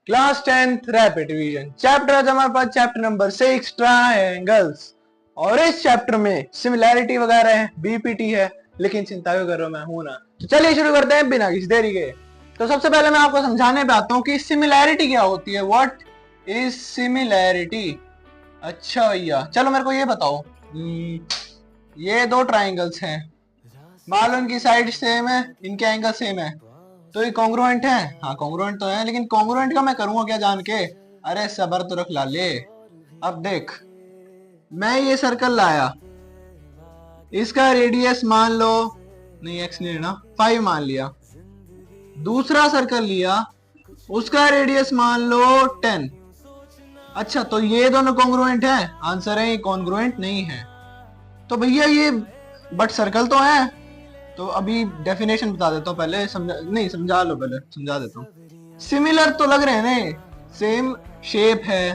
Class 10th rapid revision chapter आज हमारे पास chapter number 6 triangles. और इस चैप्टर में सिमिलैरिटी वगैरह है, बीपीटी है, लेकिन चिंता क्यों कर रहे हो, मैं हूं ना। तो चलिए शुरू करते हैं बिना किसी देरी के। तो सबसे पहले मैं आपको समझाने पे आता हूँ कि सिमिलैरिटी क्या होती है। What is similarity? अच्छा भैया चलो मेरे को ये बताओ। ये दो ट्राइंगल्स हैं, मान लो इनकी साइड सेम है, इनके एंगल सेम है, तो ये कॉन्ग्रुएंट है। हाँ कॉन्ग्रुएंट तो है, लेकिन कॉन्ग्रुएंट का मैं करूंगा क्या जान के? अरे सबर तो रख लाले। अब देख, मैं ये सर्कल लाया, इसका रेडियस मान लो, नहीं एक्स नहीं लेना, 5 मान लिया। दूसरा सर्कल लिया, उसका रेडियस मान लो 10। अच्छा तो ये दोनों कॉन्ग्रुएंट है? आंसर है ये कॉन्ग्रुएंट नहीं है। तो भैया ये बट सर्कल तो है। तो अभी डेफिनेशन बता देता हूँ पहले, समझा लो, पहले समझा देता हूँ। सिमिलर तो लग रहे हैं ना, सेम शेप है,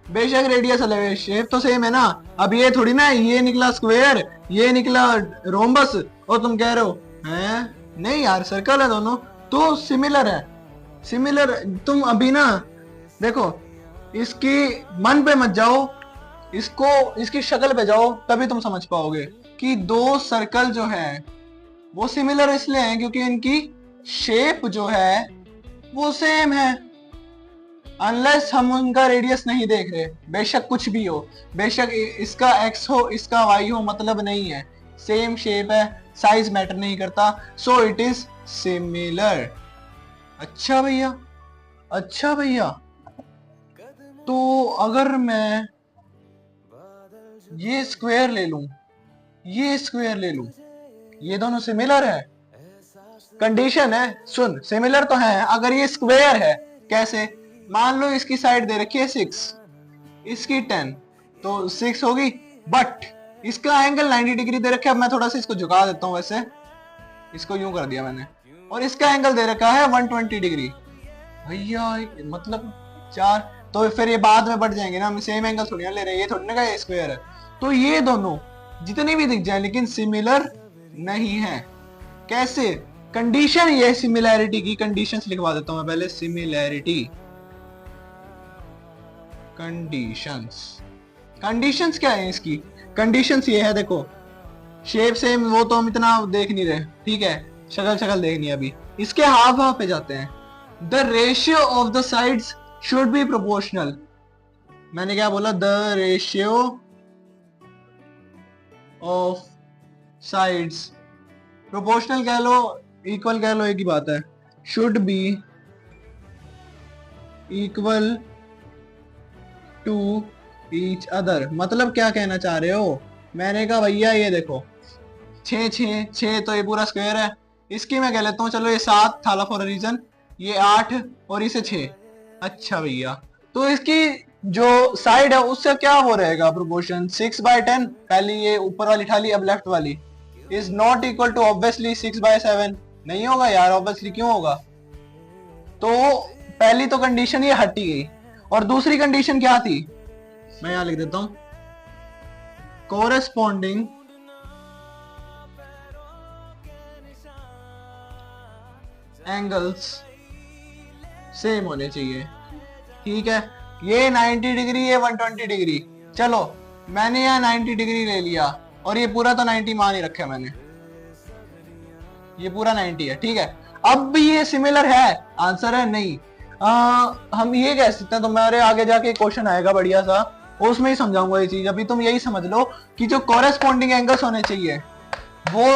बेशक रेडियस अलग है, शेप तो सेम है ना। अब ये थोड़ी ना ये निकला स्क्वायर, ये निकला रोम्बस, और तुम कह रहे हो हैं नहीं यार सर्कल है दोनों, तो सिमिलर है। सिमिलर तुम अभी ना देखो, इसकी मन पे मत जाओ, इसको इसकी शक्ल पे जाओ, तभी तुम समझ पाओगे कि दो सर्कल जो है वो सिमिलर इसलिए हैं क्योंकि इनकी शेप जो है वो सेम है। अनलेस हम उनका रेडियस नहीं देख रहे, बेशक कुछ भी हो, बेशक इसका एक्स हो इसका वाई हो, मतलब नहीं है, सेम शेप है, साइज मैटर नहीं करता, सो इट इज सिमिलर। अच्छा भैया, अच्छा भैया, तो अगर मैं ये स्क्वायर ले लूं, ये स्क्वायर ले लूं, ये दोनों सिमिलर है। कंडीशन है, सुन, सिमिलर तो है अगर ये स्क्वायर है। कैसे? मान लो इसकी साइड दे रखी है 6, इसकी 10, तो 6 होगी, बट इसका एंगल 90 डिग्री दे रखा है। अब मैं थोड़ा सा इसको झुका देता हूँ, वैसे इसको यूं कर दिया मैंने, और इसका एंगल दे रखा है 120 डिग्री। भैया मतलब 4, तो फिर ये बाद में बढ़ जाएंगे ना, हम सेम एंगल थोड़ी ना ले रहे हैं, ये थोड़ी ना का स्क्वायर है। तो ये दोनों जितने भी दिख जाए लेकिन सिमिलर नहीं है। कैसे? कंडीशन ये सिमिलैरिटी की कंडीशंस लिखवा देता हूं मैं पहले। सिमिलैरिटी कंडीशंस, कंडीशंस क्या है इसकी? कंडीशंस ये है, देखो शेप सेम वो तो हम इतना देख नहीं रहे, ठीक है, शक्ल शक्ल देखनी है अभी। इसके हाफ हाफ पे जाते हैं। The ratio of the sides should be proportional. मैंने क्या बोला? The ratio of sides, proportional कह लो, इक्वल कह लो, एक ही बात है। Should be equal to each other. मतलब क्या कहना चाह रहे हो? मैंने कहा भैया ये देखो 6 6 6, तो ये पूरा स्क्वायर है, इसकी मैं कह लेता हूँ चलो ये 7 थाला फॉर रीजन, ये 8 और इसे 6। अच्छा भैया, तो इसकी जो साइड है उससे क्या हो रहेगा प्रोपोर्शन? 6/10, पहली ये ऊपर वाली उठा ली, अब लेफ्ट वाली, is not equal to obviously 6/7। नहीं होगा यार, ऑब्वियसली क्यों होगा? तो पहली तो कंडीशन ये हट ही गई, और दूसरी कंडीशन क्या थी? मैं यहां लिख देता हूं, कोरेस्पॉन्डिंग एंगल्स सेम होने चाहिए। ठीक है, ये 90 डिग्री, ये 120 डिग्री, चलो मैंने यहाँ 90 डिग्री ले लिया, और ये पूरा तो 90 मान ही रखा है मैंने, ये पूरा 90 है, ठीक है। अब भी ये सिमिलर है? आंसर है नहीं। हम ये कह सकते हैं, तो मेरे आगे जाके क्वेश्चन आएगा बढ़िया सा, उसमें ही समझाऊंगा ये चीज। अभी तुम यही समझ लो कि जो कॉरेस्पॉन्डिंग एंगल्स होने चाहिए वो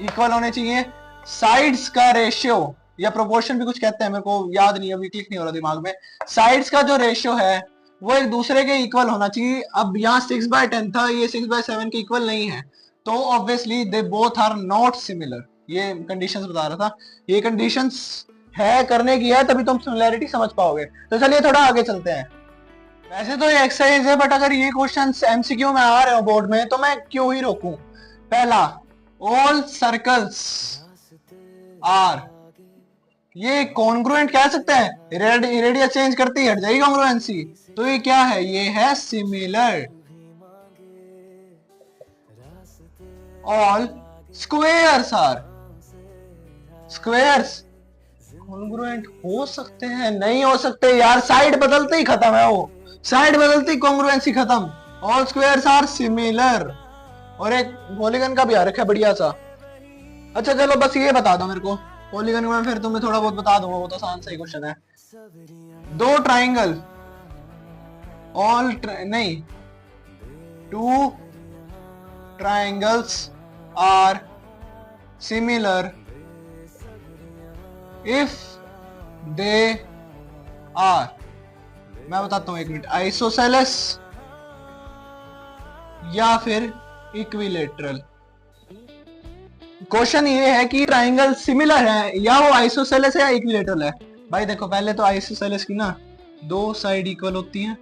इक्वल होने चाहिए। साइड्स का रेशियो या प्रोपोर्शन भी कुछ कहते हैं, मेरे को याद नहीं, अभी क्लिक नहीं हो रहा दिमाग में। साइड्स का जो रेशियो है वो एक दूसरे के इक्वल होना चाहिए। अब यहाँ 6/10 था, ये 6/7 के इक्वल नहीं है, तो obviously they both are not similar. ये कंडीशंस बता रहा था, ये कंडीशंस है करने की है, तभी तुम सिमिलैरिटी समझ पाओगे। तो चलिए थोड़ा आगे चलते हैं। वैसे तो ये एक्सरसाइज है, बट अगर ये क्वेश्चंस एमसीक्यू में आ रहे हो बोर्ड में, तो मैं क्यों ही रोकूं। पहला, ऑल सर्कल्स आर, ये कॉन्ग्रुएंट कह सकते हैं, रेडियस चेंज करती हट जाएगी कॉन्ग्रुएंसी, तो ये क्या है? ये है similar. All squares are, squares congruent हो सकते हैं, नहीं हो सकते यार, साइड बदलते ही खत्म है वो, साइड बदलते ही कॉन्ग्रुएंसी खत्म। All squares are similar. और एक पॉलीगन का भी आ रखा है बढ़िया सा। अच्छा चलो बस ये बता दो मेरे को, पॉलीगन में फिर तुम्हें थोड़ा बहुत बता दूंगा, वो तो आसान सा क्वेश्चन है। दो ट्राइंगल नहीं, two triangles are similar if they are, मैं बताता हूं एक मिनट, आइसोसेलेस या फिर इक्विलेटरल। क्वेश्चन ये है कि ट्राइंगल सिमिलर है या वो आइसोसेलेस है या इक्विलेटरल है। भाई देखो पहले तो आइसोसेलेस की ना दो साइड इक्वल होती हैं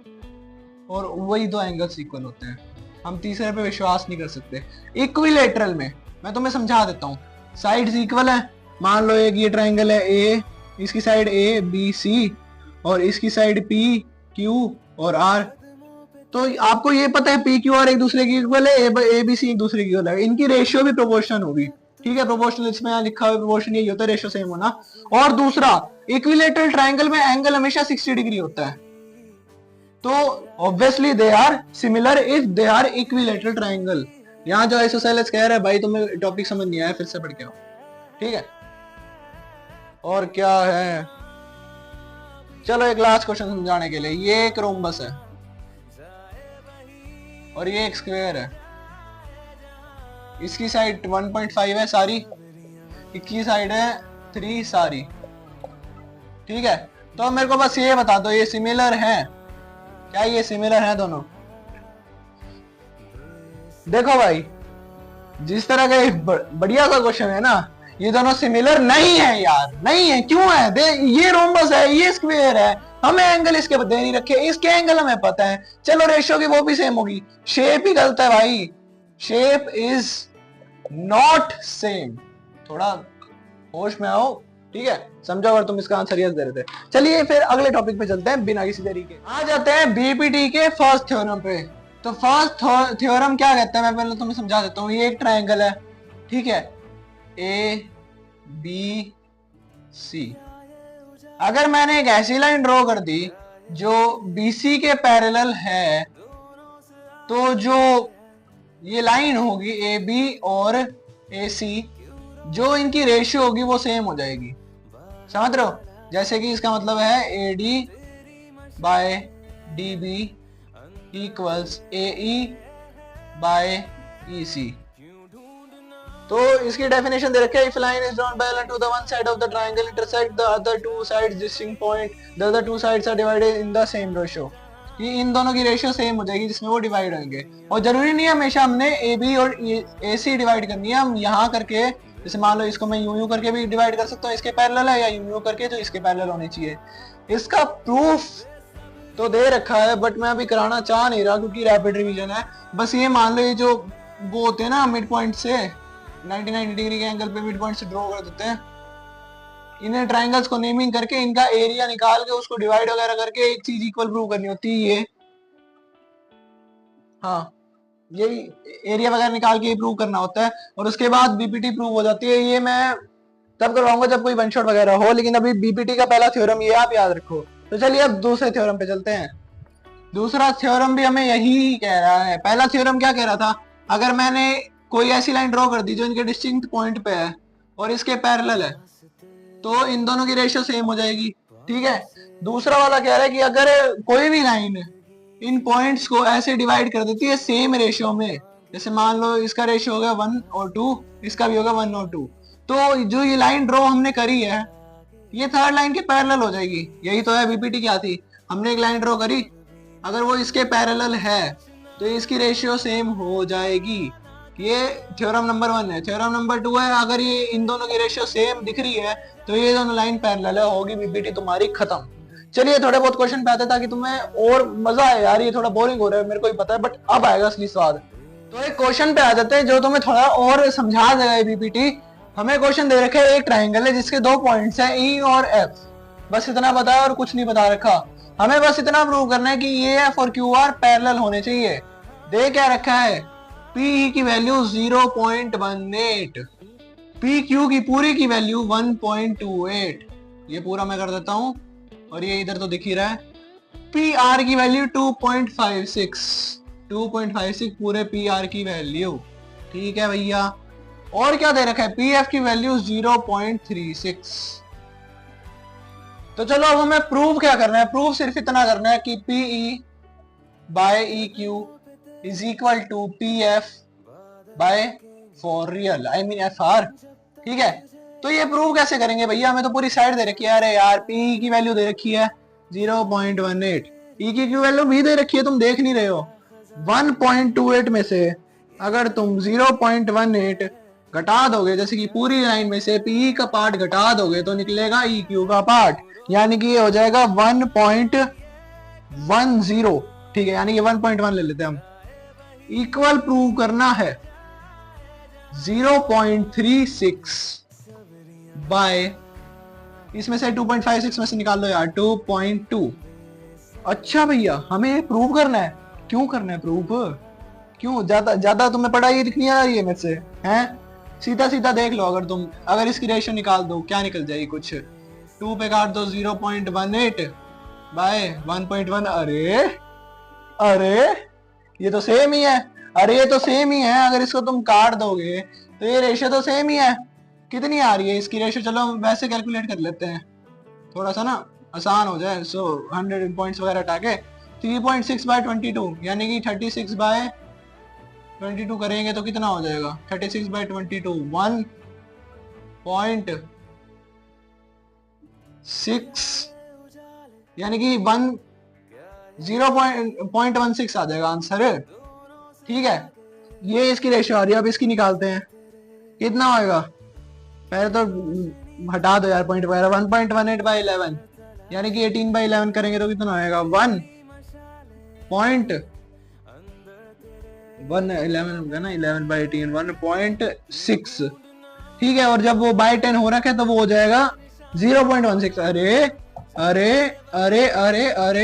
और वही दो एंगल्स इक्वल होते हैं, हम तीसरे पे विश्वास नहीं कर सकते। इक्विलेटरल में मैं तुम्हें समझा देता हूँ, साइड्स इक्वल है। मान लो एक ये ट्राइंगल है ए, इसकी साइड ए बी सी और इसकी साइड पी क्यू और आर। तो आपको ये पता है पी क्यू आर एक दूसरे की इक्वल है, ए बी सी एक दूसरे की इक्वल है, इनकी रेशियो भी प्रोपोर्शनल होगी। ठीक है, प्रोपोर्शनल इसमें यहाँ लिखा हुआ प्रोपोर्शन यही होता है, रेशियो सेम होना। और दूसरा, इक्विलेटरल ट्राइंगल में एंगल हमेशा 60 डिग्री होता है, तो obviously they are similar if they are equilateral triangle. यहाँ जो आइसोसेलेस कह रहा है भाई तुम्हें टॉपिक समझ नहीं आया, फिर से पढ़ के आओ। ठीक है, और क्या है, चलो एक लास्ट क्वेश्चन समझाने के लिए। ये एक रोम्बस है और ये एक स्क्वायर है, इसकी साइड 1.5 है सारी, इसकी साइड है 3 सारी। ठीक है, तो मेरे को बस ये बता दो ये सिमिलर है क्या, ये सिमिलर है दोनों। देखो भाई जिस तरह का बढ़िया सा क्वेश्चन है ना, ये दोनों सिमिलर नहीं है यार, नहीं है। क्यों है? ये रोम्बस है, ये स्क्वायर है, हमें एंगल इसके दे नहीं रखे, इसके एंगल हमें पता है, चलो रेशियो की वो भी सेम होगी, शेप ही गलत है भाई, शेप इज नॉट सेम। थोड़ा होश में आओ, ठीक है, समझो अगर तुम इसका आंसर यस दे रहे थे। चलिए फिर अगले टॉपिक पे चलते हैं बिना किसी देरी के, आ जाते हैं बीपीटी के फर्स्ट थ्योरम पे। तो फर्स्ट थ्योरम क्या कहता है, मैं पहले तुम्हें समझा देता हूँ। ये एक ट्राइंगल है, ठीक है, ए बी सी। अगर मैंने एक ऐसी लाइन ड्रॉ कर दी जो BC के पैरेलल है, तो जो ये लाइन होगी AB और AC, जो इनकी रेशियो होगी वो सेम हो जाएगी। समझ रहे हो? जैसे कि इसका मतलब है AD by DB equals AE by EC। तो इसकी डेफिनेशन दे रखी है, if line is drawn parallel to the one side of the triangle intersect the other two sides distinct point, the other two sides are divided in the same ratio. कि इन दोनों की ratio same हो जाएगी जिसमें वो divide होंगे। और जरूरी नहीं है हमेशा हमने AB और AC डिवाइड करनी है, हम यहाँ करके, जैसे मान लो इसको मैं यूं करके भी डिवाइड कर सकता हूँ, इसके पैरेलल है, या यूं करके जो इसके पैरेलल होने चाहिए। इसका प्रूफ तो दे रखा है बट मैं अभी कराना चाह नहीं रहा क्योंकि रैपिड रिवीजन है। बस ये मान लो ये जो वो होते हैं ना मिड पॉइंट से 90 डिग्री के एंगल पे मिड पॉइंट से ड्रॉ कर देते हैं, इन्हें ट्रायंगल्स को नेमिंग करके इनका एरिया निकाल के उसको डिवाइड वगैरह करके एक चीज इक्वल प्रूव करनी होती है। ये हाँ, यही एरिया वगैरह निकाल के प्रूव करना होता है और उसके बाद बीपीटी प्रूव हो जाती है। ये मैं तब करवाऊंगा जब कोई वन शॉट वगैरह हो, लेकिन अभी बीपीटी का पहला थ्योरम ये आप याद रखो। तो चलिए अब दूसरे थ्योरम पे चलते हैं। दूसरा थ्योरम भी हमें यही कह रहा है। पहला थ्योरम क्या कह रहा था, अगर मैंने कोई ऐसी लाइन ड्रॉ कर दी जो इनके डिस्टिंक्ट पॉइंट पे है और इसके पैरेलल है, तो इन दोनों की रेशियो सेम हो जाएगी। ठीक है, दूसरा वाला कह रहा है कि अगर कोई भी लाइन इन पॉइंट्स को ऐसे डिवाइड कर देती है सेम रेशियो में, जैसे मान लो इसका रेशियो होगा 1 और 2, इसका भी होगा 1 और 2, तो जो ये लाइन ड्रॉ हमने करी है ये थर्ड लाइन के पैरेलल हो जाएगी। यही तो है बीपीटी क्या थी, हमने एक लाइन ड्रॉ करी, अगर वो इसके पैरेलल है तो इसकी रेशियो सेम हो जाएगी। ये थ्योरम नंबर 1 है। थ्योरम नंबर 2 है, अगर ये इन दोनों की रेशियो सेम दिख रही है तो ये दोनों लाइन पैरेलल है, होगी बीपीटी तुम्हारी खत्म। चलिए थोड़े बहुत क्वेश्चन पे आते ताकि तुम्हें और मजा आए। यार ये थोड़ा बोरिंग हो रहा है मेरे को ही पता है, बट अब आएगा असली स्वाद। तो एक क्वेश्चन पे आ जाते हैं जो तुम्हें थोड़ा और समझा देगा बीपीटी। हमें क्वेश्चन दे रखे एक ट्राइंगल है जिसके 2 पॉइंट्स हैं E और F, बस इतना बता और कुछ नहीं बता रखा। हमें बस इतना प्रूव करना है कि ये F और QR पैरेलल होने चाहिए। दे क्या रखा है, P की वैल्यू 0.18, PQ की पूरी की वैल्यू 1.28, ये पूरा मैं कर देता हूं, और ये इधर तो दिख ही रहा है। पी आर की वैल्यू 2.56 पूरे पी आर की वैल्यू। ठीक है भैया, और क्या दे रखा है, पी एफ की वैल्यू 0.36। तो चलो अब हमें प्रूव क्या करना है, प्रूव सिर्फ इतना करना है कि P E by E Q is equal to P F by for real, I mean F R. ठीक है, तो ये प्रूव कैसे करेंगे भैया, हमें तो पूरी साइड दे रखी है। अरे यार, पी की वैल्यू दे रखी है 0.18, ई की क्यू वैल्यू भी दे रखी है, तुम देख नहीं रहे हो। 1.28 में से अगर तुम 0.18 घटा दोगे, जैसे कि पूरी लाइन में से पी का पार्ट घटा दोगे तो निकलेगा ई क्यू का पार्ट, यानी कि ये हो जाएगा 1.10। ठीक है, यानी कि 1.1 ले लेते हैं हम। इक्वल प्रूव करना है 0.36 बाय, इसमें से 2.56 में से निकाल लो यार, 2.2। अच्छा भैया, हमें प्रूव करना है, क्यों करना है प्रूफ, क्यों, ज्यादा तुम्हें पढ़ाई दिखनी आ रही है मेरे से हैं? सीधा सीधा देख लो, अगर इसकी रेशियो निकाल दो क्या निकल जाएगी, कुछ 2 पे काट दो 0.18 बाय 1.1। अरे ये तो सेम ही है, अरे ये तो सेम ही है, अगर इसको तुम काट दोगे तो ये रेशियो तो सेम ही है। कितनी आ रही है इसकी रेशियो, चलो वैसे कैलकुलेट कर लेते हैं, थोड़ा सा ना आसान हो जाए। 100 पॉइंट्स वगैरह हटा के 3.6 बाय 22, यानी कि 36 बाय 22 करेंगे तो कितना हो जाएगा, 36 बाय 22 1.6, यानी कि 0.16 आ जाएगा आंसर। ठीक है, ये इसकी रेशियो आ रही है, अब इसकी निकालते हैं, कितना होएगा, पहले तो हटा दो यार पॉइंट वगैरह। 1.18 बाय 11, यानी कि 18 बाय 11 करेंगे तो कितना आएगा, 1.11 होगा ना, 11 बाय 18 1.6। ठीक है, और जब वो बाय 10 हो रखा है तो वो हो जाएगा 0.16। अरे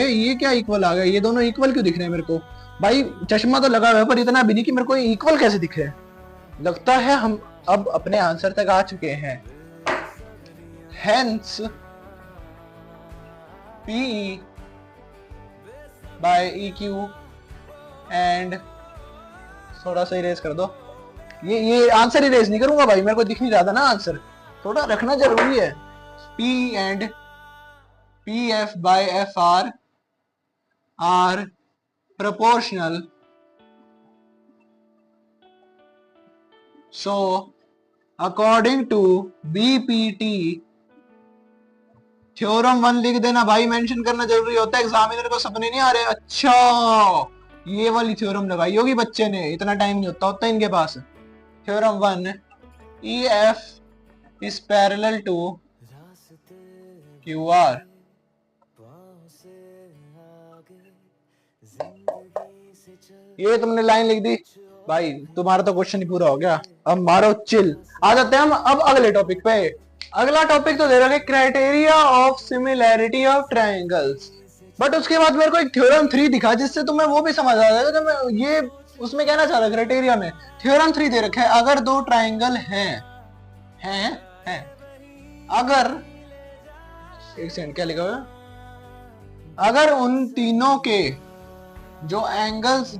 ये क्या इक्वल आ गया, ये दोनों इक्वल क्यों दिख रहे हैं मेरे को भाई, चश्मा तो लगा हुआ है पर इतना भी नहीं कि मेरे को इक्वल कैसे दिख रहे हैं। लगता है हम अब अपने आंसर तक आ चुके हैं। Hence P by E Q and, थोड़ा सा इरेज कर दो, ये आंसर इरेज नहीं करूंगा भाई, मेरे को दिख नहीं रहा था ना आंसर, थोड़ा रखना जरूरी है। P and P F by F R proportional, so according to BPT theorem 1 लिख देना भाई, मेंशन करना जरूरी होता है, एग्जामिनर को सपने नहीं आ रहे। अच्छा, ये वाली थ्योरम लगाई होगी बच्चे ने, इतना टाइम नहीं होता इनके पास। Theorem 1, EF is parallel to QR। ये तुमने लाइन लिख दी भाई, तुम्हारा तो क्वेश्चन ही पूरा हो गया। अब मारो चिल, आ जाते हैं हम अब अगले टॉपिक पे। अगला टॉपिक तो दे रहा है criteria of similarity of triangles, but उसके बाद मेरे को एक थ्योरम 3 दिखा जिससे तुम्हें वो भी समझ आ जाएगा। तो मैं ये उसमें कहना चाह रहा, क्राइटेरिया में थ्योरम 3 दे रखा है, अगर दो ट्रायंगल हैं अगर, एक सेकंड क्या लिखा हुआ है, अगर उन तीनों के जो एंगल्स है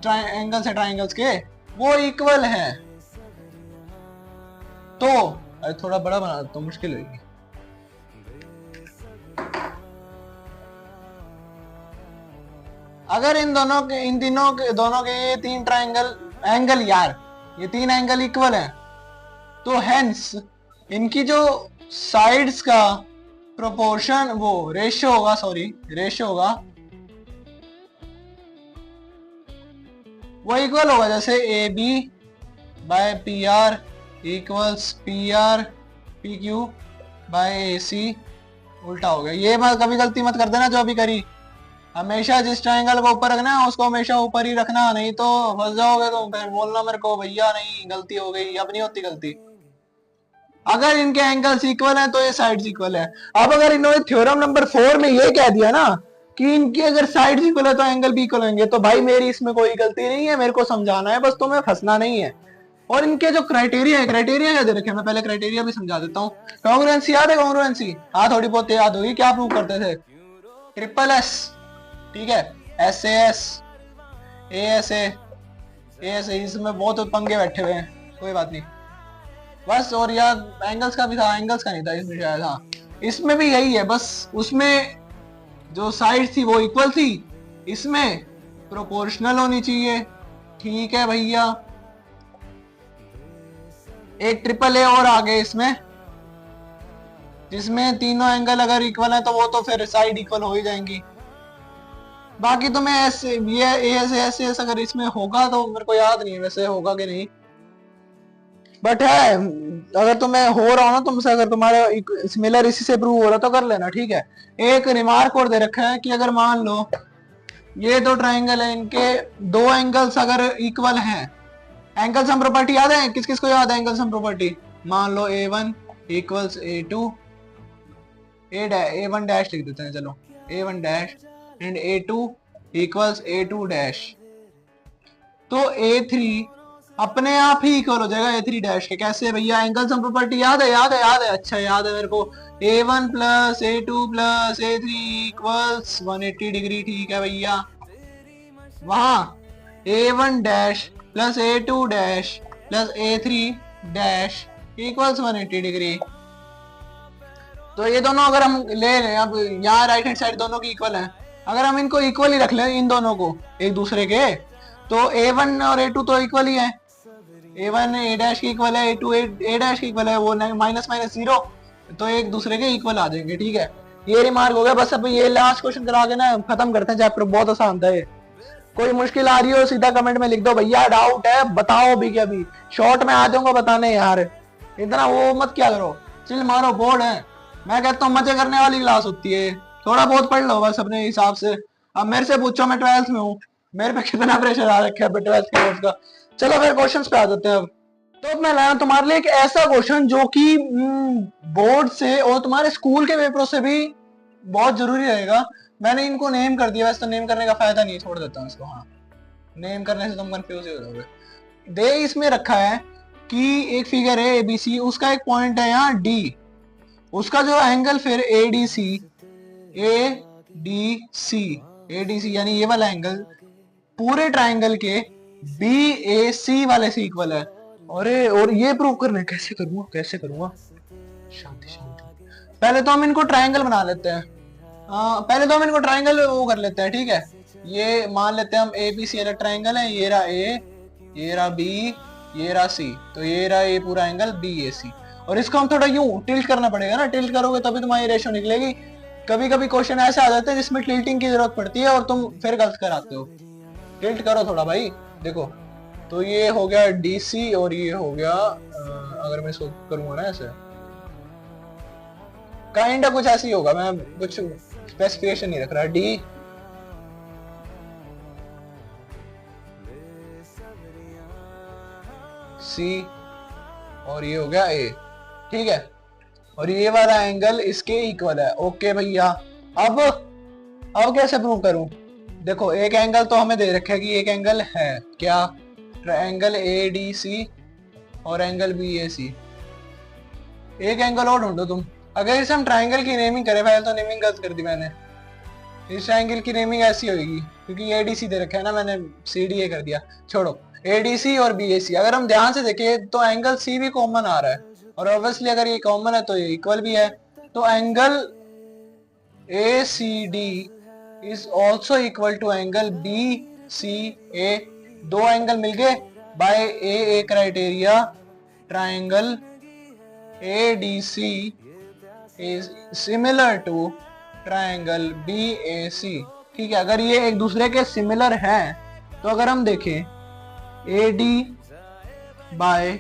ट्रायंगल्स के वो इक्वल हैं तो, अरे थोड़ा बड़ा बना तो मुश्किल होगी। अगर इन दोनों के ये तीन एंगल यार, ये तीन एंगल इक्वल हैं तो हेंस इनकी जो साइड्स का प्रोपोर्शन, वो रेशियो होगा वो इक्वल होगा। जैसे A B by P R equals P R P Q by A C, उल्टा हो गया। ये मत कभी गलती मत कर देना जो अभी करी, हमेशा जिस ट्रायंगल को ऊपर रखना है उसको हमेशा ऊपर ही रखना, नहीं तो फंस जाओगे। तो फिर बोलना मेरे को भैया नहीं गलती हो गई, अब नहीं होती गलती। अगर इनके एंगल्स इक्वल हैं तो ये साइड्स इक्वल है। अब अगर इन्होंने थ्योरम नंबर 4 में ये कह दिया ना कि इनकी अगर साइड्स इक्वल है तो एंगल भी इक्वल होंगे, तो भाई मेरी इसमें कोई गलती नहीं है, मेरे को समझाना है बस, तुम्हें फंसना नहीं है। और इनके जो क्राइटेरिया है, क्राइटेरिया क्या दे रखे हैं, मैं पहले क्राइटेरिया भी समझा देता हूँ। कॉन्ग्रुएंसी याद है? कॉन्ग्रुएंसी हाँ थोड़ी बहुत याद होगी। क्या प्रूव करते थे? ट्रिपल एस, ठीक है, एस ए, इसमें बहुत पंगे बैठे हुए हैं, कोई बात नहीं बस। और यार एंगल्स का भी था, एंगल्स का नहीं था इसमें शायद, हाँ इसमें भी यही है बस। उसमें जो साइड थी वो इक्वल थी, इसमें प्रोपोर्शनल होनी चाहिए, ठीक है भैया। एक ट्रिपल ए और आ गए इसमें, जिसमें तीनों एंगल अगर इक्वल है तो वो तो फिर साइड इक्वल हो ही जाएंगी। बाकी तो मैं ऐसे ये ऐसे अगर इसमें होगा तो मेरे को याद नहीं है वैसे होगा कि नहीं, बट है अगर तुम्हें हो रहा हो ना तुमसे, अगर तुम्हारा सिमिलर इसी से प्रूव हो रहा तो कर लेना, ठीक है। एक रिमार्क और दे रखा है कि अगर मान लो ये दो ट्राइंगल है, इनके दो एंगल्स अगर इक्वल हैं, एंगल सम प्रॉपर्टी याद है? किस किस को याद है एंगल सम प्रॉपर्टी? मान लो A1 equals A2, A1 dash लिख देते हैं, चलो A1 dash and A2 equals A2 dash, तो A3 अपने आप ही इक्वल हो जाएगा A3 डैश के। कैसे भैया? एंगल सम प्रॉपर्टी याद है? याद है, अच्छा याद है मेरे को। A1 plus A2 plus A3 equals 180 degree, ठीक है भैया। वहां A1 dash plus A2 dash plus A3 dash equals 180 degree. तो ये दोनों अगर हम ले लें, अब यहाँ राइट हैंड साइड दोनों की इक्वल है, अगर हम इनको इक्वल ही रख लें इन दोनों को एक दूसरे के, तो A1 और A2 तो इक्वल ही है। A1 A डैश की इक्वल है, A2 A डैश की इक्वल है, वो माइनस माइनस जीरो, तो एक दूसरे के इक्वल आ जाएंगे, ठीक है। ये रिमार्क हो गया बस। अब ये लास्ट क्वेश्चन करा के ना खत्म करते हैं चैप्टर, बहुत आसान था ये। कोई मुश्किल आ रही हो सीधा कमेंट में लिख दो भैया, डाउट है बताओ भी, क्या भी शॉर्ट में आ जाऊंगा बताने यार, इतना वो मत क्या करो, चिल मारो, बोर्ड है। मैं कहता हूँ मजे करने वाली क्लास होती है, थोड़ा बहुत पढ़ लो बस अपने हिसाब से। अब मेरे से पूछो, मैं 12th में हूँ, मेरे पे कितना प्रेशर आ रखा है 12th के कोर्स का। चलो फिर क्वेश्चंस पे आ जाते हैं अब। तो मैं लाया तुम्हारे लिए एक ऐसा क्वेश्चन जो कि बोर्ड से और तुम्हारे स्कूल के पेपरों से भी बहुत जरूरी रहेगा। मैंने इनको नेम कर दिया, वैसे तो नेम करने का फायदा नहीं, छोड़ देता हूँ इसको। हाँ नेम करने से तुम कंफ्यूज हो जाओगे। दे इसमें रखा है कि एक फिगर है ABC, उसका एक पॉइंट है यहाँ D, उसका जो एंगल फिर ADC यानी ये वाला एंगल पूरे ट्राइंगल के BAC वाले से इक्वल है। अरे और ये प्रूव करना है, कैसे करूंगा? शांति शांति, पहले तो हम इनको ट्राइंगल बना लेते हैं। पहले तो हम इनको ट्राइंगल वो कर लेते हैं, ठीक है। ये मान लेते हैं हम ABC वाला ट्राइंगल है, ये रहा A, ये रहा B, ये रहा C, तो ये रहा A पूरा एंगल BAC। और इसको हम थोड़ा यूं टिल्ट करना पड़ेगा ना, टिल्ट करोगे तभी तुम्हारी रेशो निकलेगी। कभी कभी क्वेश्चन ऐसे आ जाते हैं जिसमें टिल्टिंग की जरूरत पड़ती है और तुम फिर गलत कराते हो। टिल्ट करो थोड़ा भाई, देखो तो ये हो गया DC और ये हो गया अगर मैं इसको करूंगा ना ऐसे, काइंड कुछ ऐसे ही होगा, मैं कुछ स्पेसिफिकेशन नहीं रख रहा। D C और ये हो गया A, ठीक है। और ये वाला एंगल इसके इक्वल है, ओके भैया। अब कैसे प्रूव करूं? देखो एक एंगल तो हमें दे रखा है कि एक एंगल है क्या, ट्रायंगल ADC और एंगल BAC। एक एंगल और ढूंढो तुम। अगर इसे हम ट्रायंगल की नेमिंग करें, पहले तो नेमिंग गलत कर दी मैंने, इस ट्रायंगल की नेमिंग ऐसी होगी क्योंकि ADC दे रखा है ना, मैंने CDA कर दिया, छोड़ो। ADC और BAC अगर हम ध्यान से देखें तो एंगल C भी कॉमन आ रहा है, और ऑब्वियसली अगर ये कॉमन है तो ये इक्वल भी है, तो angle ACD is also equal to angle BCA। दो एंगल मिल गए by AA criteria, triangle ADC is similar to triangle BAC, ठीक है। अगर ये एक दूसरे के सिमिलर हैं तो अगर हम देखें AD by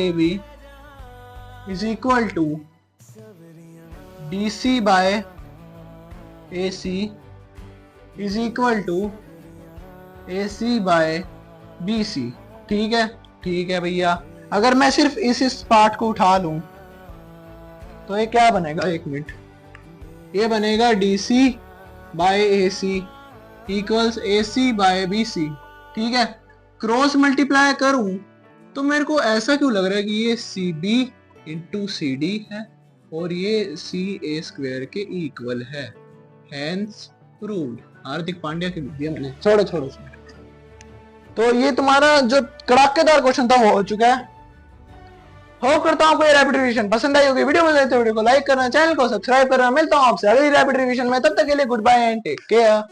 AB is equal to DC by AC is equal to AC by BC, ठीक है भैया। अगर मैं सिर्फ इस पार्ट को उठा लूं तो ये क्या बनेगा, एक मिनट, ये बनेगा DC by AC equals AC by BC, ठीक है। क्रॉस मल्टीप्लाई करूं तो मेरे को ऐसा क्यों लग रहा है कि ये C B into C D है और ये सी ए स्क्वायर के इक्वल है, हैंस प्रूव्ड। हार्दिक पांड्या की लिख दिया मैंने, छोड़ो छोड़ो। तो ये तुम्हारा जो कड़ाकेदार क्वेश्चन था वो हो चुका है। होप करता हूँ आपको ये रैपिड रिवीजन पसंद आई होगी। वीडियो पसंद आए तो वीडियो को लाइक करना, चैनल को सब्सक्राइब करना। मिलता हूँ आपसे अगली रैपिड रिवीजन में, तब तक के लिए goodbye and take care.